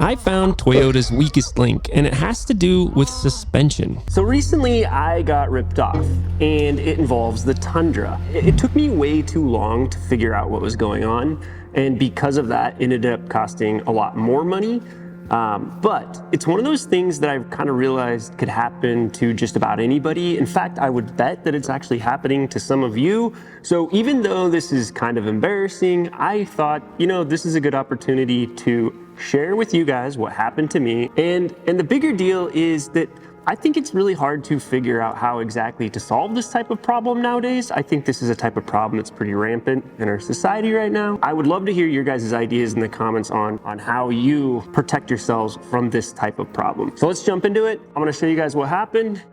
I found Toyota's weakest link, and it has to do with suspension. So recently I got ripped off, and it involves the Tundra. It took me way too long to figure out what was going on, and because of that, it ended up costing a lot more money. But it's one of those things that I've kind of realized could happen to just about anybody. In fact, I would bet that it's actually happening to some of you. So even though this is kind of embarrassing, I thought, this is a good opportunity to share with you guys what happened to me. And the bigger deal is that I think it's really hard to figure out how exactly to solve this type of problem nowadays. I think this is a type of problem that's pretty rampant in our society right now. I would love to hear your guys' ideas in the comments on how you protect yourselves from this type of problem. So let's jump into it. I'm gonna show you guys what happened.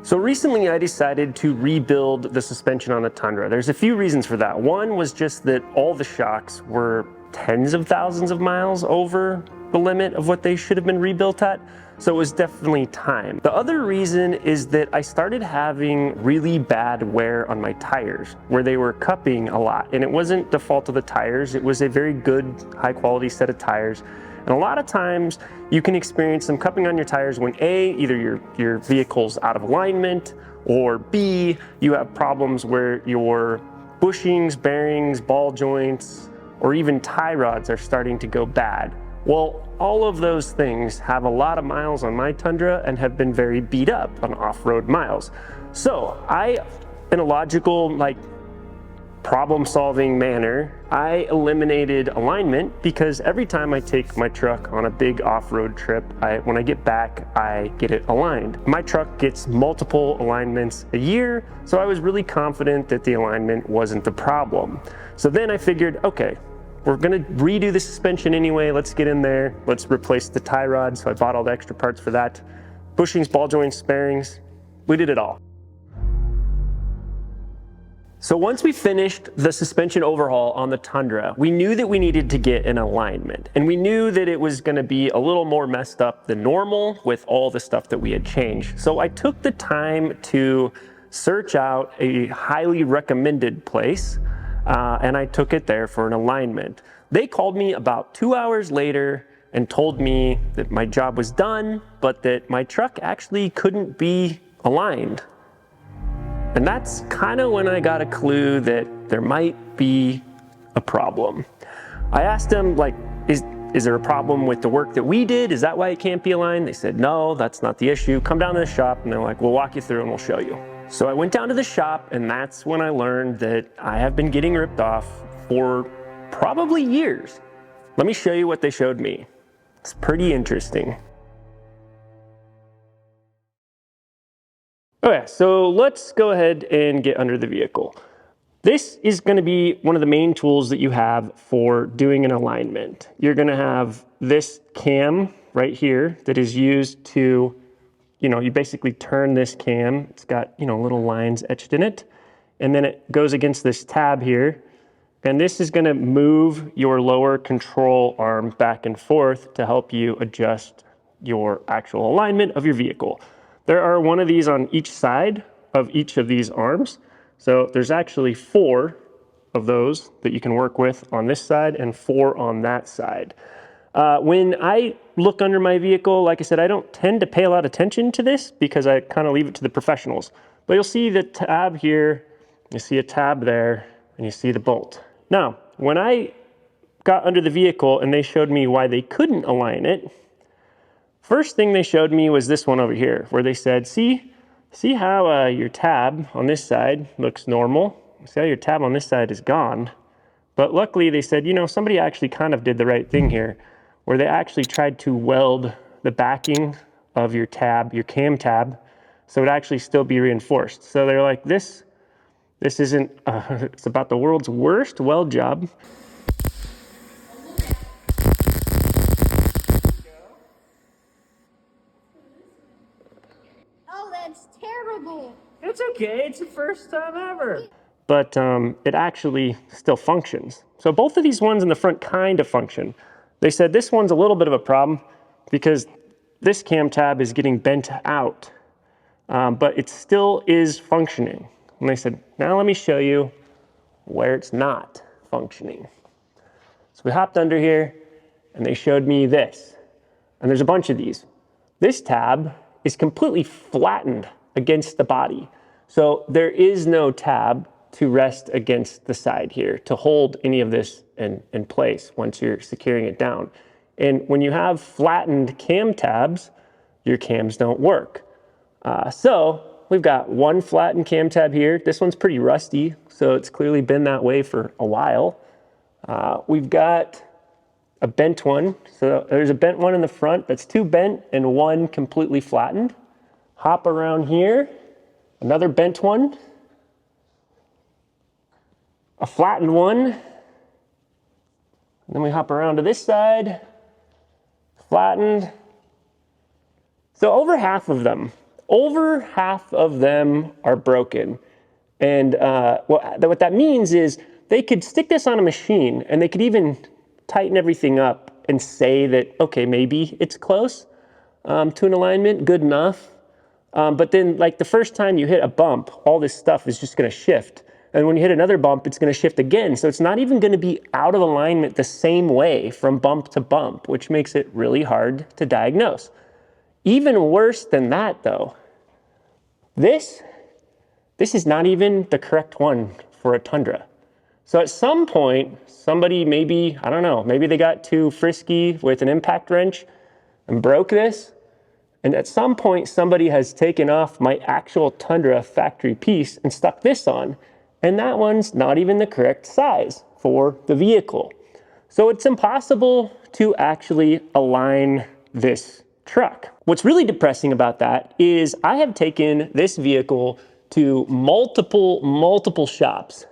So recently I decided to rebuild the suspension on the Tundra. There's a few reasons for that. One was just that all the shocks were tens of thousands of miles over the limit of what they should have been rebuilt at. So it was definitely time. The other reason is that I started having really bad wear on my tires where they were cupping a lot. And it wasn't the fault of the tires. It was a very good, high quality set of tires. And a lot of times you can experience some cupping on your tires when A, either your vehicle's out of alignment, or B, you have problems where your bushings, bearings, ball joints, or even tie rods are starting to go bad. Well, all of those things have a lot of miles on my Tundra and have been very beat up on off-road miles. So in a logical, problem-solving manner, I eliminated alignment because every time I take my truck on a big off-road trip, when I get back, I get it aligned. My truck gets multiple alignments a year, so I was really confident that the alignment wasn't the problem. So then I figured, okay, we're gonna redo the suspension anyway. Let's get in there. Let's replace the tie rod. So I bought all the extra parts for that. Bushings, ball joints, bearings, we did it all. So once we finished the suspension overhaul on the Tundra, we knew that we needed to get an alignment. And we knew that it was gonna be a little more messed up than normal with all the stuff that we had changed. So I took the time to search out a highly recommended place, and I took it there for an alignment. They called me about 2 hours later and told me that my job was done, but that my truck actually couldn't be aligned. And that's kind of when I got a clue that there might be a problem. I asked them, is there a problem with the work that we did? Is that why it can't be aligned? They said, no, that's not the issue. Come down to the shop. And they're like, we'll walk you through and we'll show you. So I went down to the shop, and that's when I learned that I have been getting ripped off for probably years. Let me show you what they showed me. It's pretty interesting. Okay, so let's go ahead and get under the vehicle. This is going to be one of the main tools that you have for doing an alignment. You're going to have this cam right here that is used to, you basically turn this cam. It's got, little lines etched in it. And then it goes against this tab here. And this is going to move your lower control arm back and forth to help you adjust your actual alignment of your vehicle. There are one of these on each side of each of these arms. So there's actually 4 of those that you can work with on this side and 4 on that side. When I look under my vehicle, like I said, I don't tend to pay a lot of attention to this because I kind of leave it to the professionals. But you'll see the tab here, you see a tab there, and you see the bolt. Now, when I got under the vehicle and they showed me why they couldn't align it, first thing they showed me was this one over here, where they said, see how your tab on this side looks normal? See how your tab on this side is gone? But luckily they said, somebody actually kind of did the right thing here, where they actually tried to weld the backing of your tab, your cam tab, so it actually still be reinforced. So they're like, this isn't, it's about the world's worst weld job. Oh, that's terrible. It's okay, it's the first time ever. But it actually still functions. So both of these ones in the front kind of function. They said this one's a little bit of a problem because this cam tab is getting bent out, but it still is functioning. And they said, now let me show you where it's not functioning. So we hopped under here, and they showed me this. And there's a bunch of these. This tab is completely flattened against the body. So there is no tab to rest against the side here to hold any of this in place once you're securing it down. And when you have flattened cam tabs, your cams don't work. So we've got one flattened cam tab here. This one's pretty rusty, so it's clearly been that way for a while. We've got a bent one. So there's a bent one in the front that's two bent and one completely flattened. Hop around here, another bent one, a flattened one, and then we hop around to this side, flattened. So over half of them are broken. And what that means is they could stick this on a machine and they could even tighten everything up and say that, okay, maybe it's close to an alignment, good enough. But then like the first time you hit a bump, all this stuff is just gonna shift. And when you hit another bump, it's gonna shift again. So it's not even gonna be out of alignment the same way from bump to bump, which makes it really hard to diagnose. Even worse than that though, this is not even the correct one for a Tundra. So at some point, somebody maybe, I don't know, maybe they got too frisky with an impact wrench and broke this. And at some point, somebody has taken off my actual Tundra factory piece and stuck this on. And that one's not even the correct size for the vehicle. So it's impossible to actually align this truck. What's really depressing about that is I have taken this vehicle to multiple shops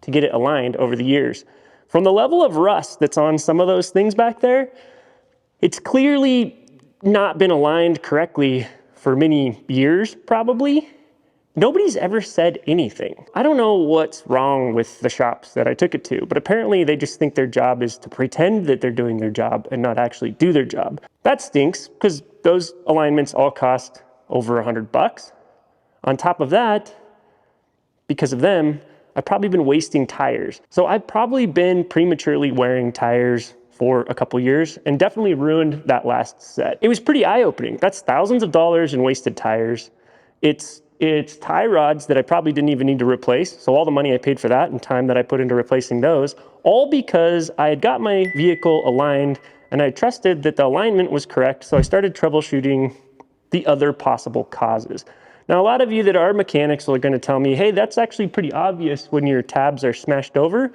to get it aligned over the years. From the level of rust that's on some of those things back there, it's clearly not been aligned correctly for many years, probably. Nobody's ever said anything. I don't know what's wrong with the shops that I took it to, but apparently they just think their job is to pretend that they're doing their job and not actually do their job. That stinks because those alignments all cost over $100. On top of that, because of them, I've probably been wasting tires. So I've probably been prematurely wearing tires for a couple years and definitely ruined that last set. It was pretty eye-opening. That's thousands of dollars in wasted tires. It's tie rods that I probably didn't even need to replace. So all the money I paid for that and time that I put into replacing those, all because I had got my vehicle aligned and I trusted that the alignment was correct. So I started troubleshooting the other possible causes. Now, a lot of you that are mechanics are going to tell me, hey, that's actually pretty obvious when your tabs are smashed over.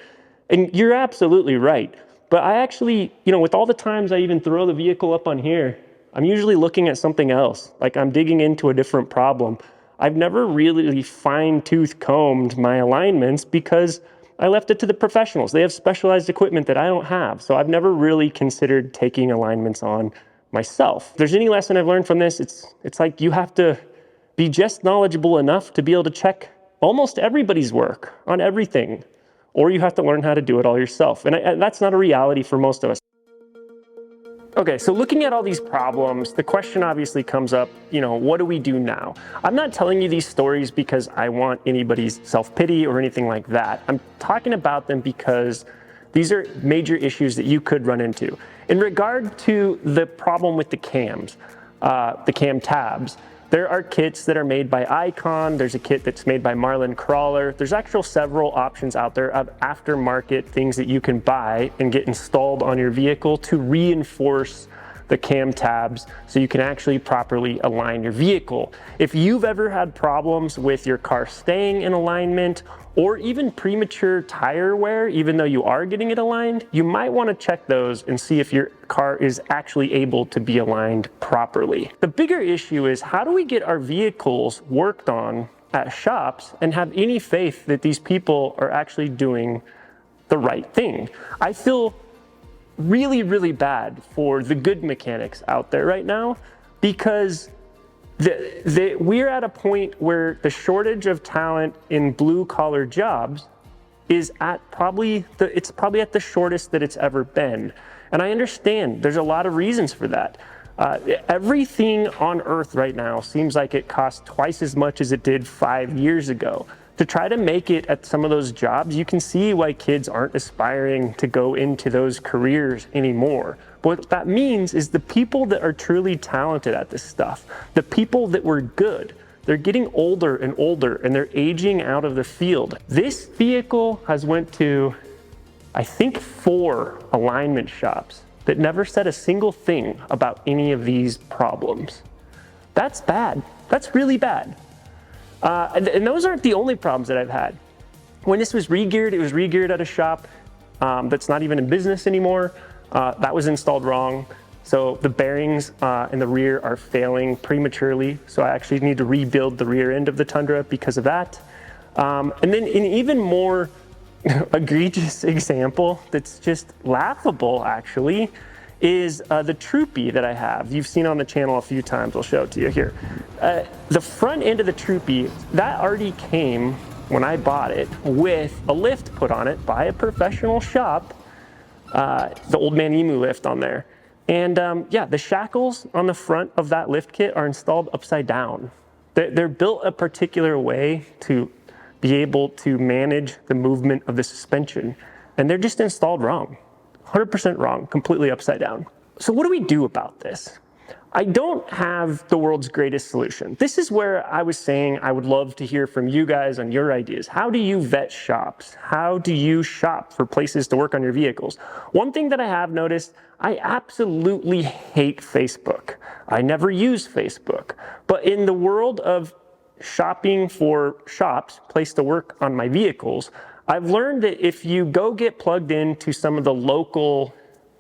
And you're absolutely right. But I actually, with all the times I even throw the vehicle up on here, I'm usually looking at something else. Like I'm digging into a different problem. I've never really fine-tooth combed my alignments because I left it to the professionals. They have specialized equipment that I don't have. So I've never really considered taking alignments on myself. If there's any lesson I've learned from this, it's like you have to be just knowledgeable enough to be able to check almost everybody's work on everything, or you have to learn how to do it all yourself. And that's not a reality for most of us. Okay, so looking at all these problems, the question obviously comes up, what do we do now? I'm not telling you these stories because I want anybody's self-pity or anything like that. I'm talking about them because these are major issues that you could run into. In regard to the problem with the cams, the cam tabs, there are kits that are made by Icon. There's a kit that's made by Marlin Crawler. There's actually several options out there of aftermarket things that you can buy and get installed on your vehicle to reinforce the cam tabs so you can actually properly align your vehicle. If you've ever had problems with your car staying in alignment or even premature tire wear, even though you are getting it aligned, you might want to check those and see if your car is actually able to be aligned properly. The bigger issue is how do we get our vehicles worked on at shops and have any faith that these people are actually doing the right thing? I feel really bad for the good mechanics out there right now because we're at a point where the shortage of talent in blue collar jobs is at it's probably at the shortest that it's ever been. And I understand there's a lot of reasons for that. Everything on earth right now seems like it costs twice as much as it did 5 years ago. to try to make it at some of those jobs, you can see why kids aren't aspiring to go into those careers anymore. But what that means is the people that are truly talented at this stuff, the people that were good, they're getting older and older and they're aging out of the field. This vehicle has went to, I think, 4 alignment shops that never said a single thing about any of these problems. That's bad. That's really bad. And those aren't the only problems that I've had. When this was re-geared, it was re-geared at a shop that's not even in business anymore. That was installed wrong. So the bearings in the rear are failing prematurely. So I actually need to rebuild the rear end of the Tundra because of that. And then an even more egregious example that's just laughable actually is the Troopy that I have. You've seen on the channel a few times. I'll show it to you here. The front end of the Troopy, that already came when I bought it with a lift put on it by a professional shop, the Old Man Emu lift on there. And yeah, the shackles on the front of that lift kit are installed upside down. They're built a particular way to be able to manage the movement of the suspension, and they're just installed wrong. 100% wrong, completely upside down. So what do we do about this? I don't have the world's greatest solution. This is where I was saying I would love to hear from you guys on your ideas. How do you vet shops? How do you shop for places to work on your vehicles? One thing that I have noticed, I absolutely hate Facebook. I never use Facebook. But in the world of shopping for shops, place to work on my vehicles, I've learned that if you go get plugged into some of the local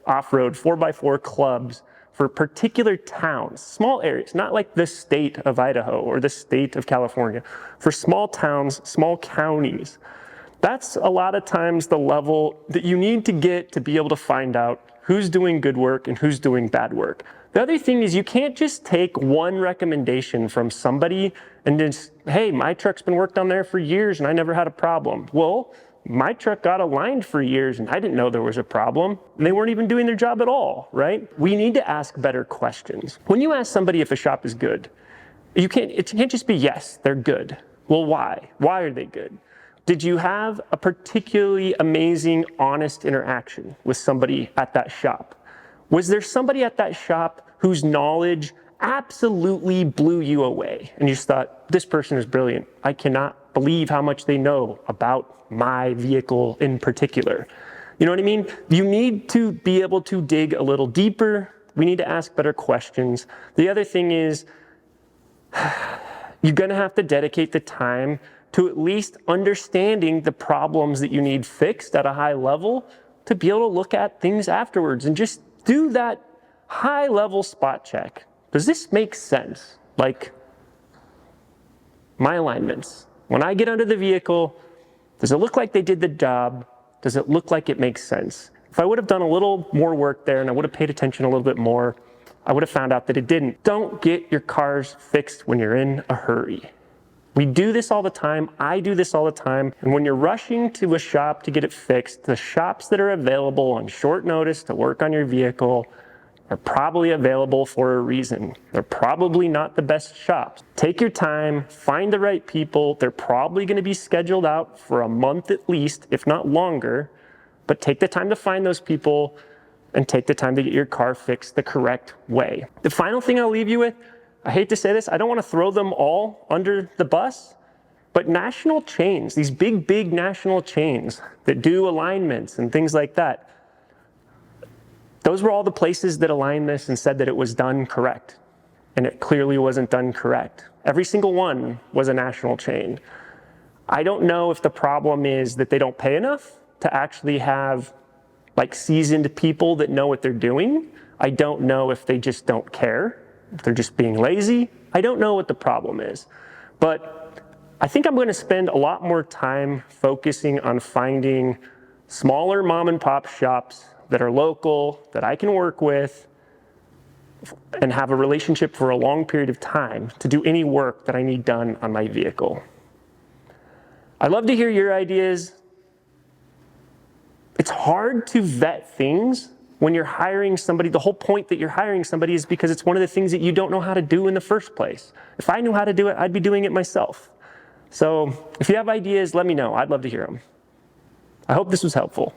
off-road 4x4 clubs for particular towns, small areas, not like the state of Idaho or the state of California, for small towns, small counties, that's a lot of times the level that you need to get to be able to find out who's doing good work and who's doing bad work. The other thing is you can't just take one recommendation from somebody and just, hey, my truck's been worked on there for years and I never had a problem. Well, my truck got aligned for years and I didn't know there was a problem. And they weren't even doing their job at all, right? We need to ask better questions. When you ask somebody if a shop is good, it can't just be, yes, they're good. Well, why? Why are they good? Did you have a particularly amazing, honest interaction with somebody at that shop? Was there somebody at that shop whose knowledge absolutely blew you away? And you just thought, this person is brilliant. I cannot believe how much they know about my vehicle in particular. You know what I mean? You need to be able to dig a little deeper. We need to ask better questions. The other thing is, you're gonna have to dedicate the time to at least understanding the problems that you need fixed at a high level to be able to look at things afterwards and just do that high level spot check. Does this make sense? Like my alignments, when I get under the vehicle, does it look like they did the job? Does it look like it makes sense? If I would have done a little more work there and I would have paid attention a little bit more, I would have found out that it didn't. Don't get your cars fixed when you're in a hurry. We do this all the time. I do this all the time. And when you're rushing to a shop to get it fixed, the shops that are available on short notice to work on your vehicle are probably available for a reason. They're probably not the best shops. Take your time, find the right people. They're probably going to be scheduled out for a month at least, if not longer. But take the time to find those people and take the time to get your car fixed the correct way. The final thing I'll leave you with, I hate to say this, I don't want to throw them all under the bus, but national chains, these big national chains that do alignments and things like that, those were all the places that aligned this and said that it was done correct. And it clearly wasn't done correct. Every single one was a national chain. I don't know if the problem is that they don't pay enough to actually have like seasoned people that know what they're doing. I don't know if they just don't care, if they're just being lazy. I don't know what the problem is. But I think I'm going to spend a lot more time focusing on finding smaller mom and pop shops that are local, that I can work with and have a relationship for a long period of time to do any work that I need done on my vehicle. I'd love to hear your ideas. It's hard to vet things when you're hiring somebody. The whole point that you're hiring somebody is because it's one of the things that you don't know how to do in the first place. If I knew how to do it, I'd be doing it myself. So if you have ideas, let me know. I'd love to hear them. I hope this was helpful.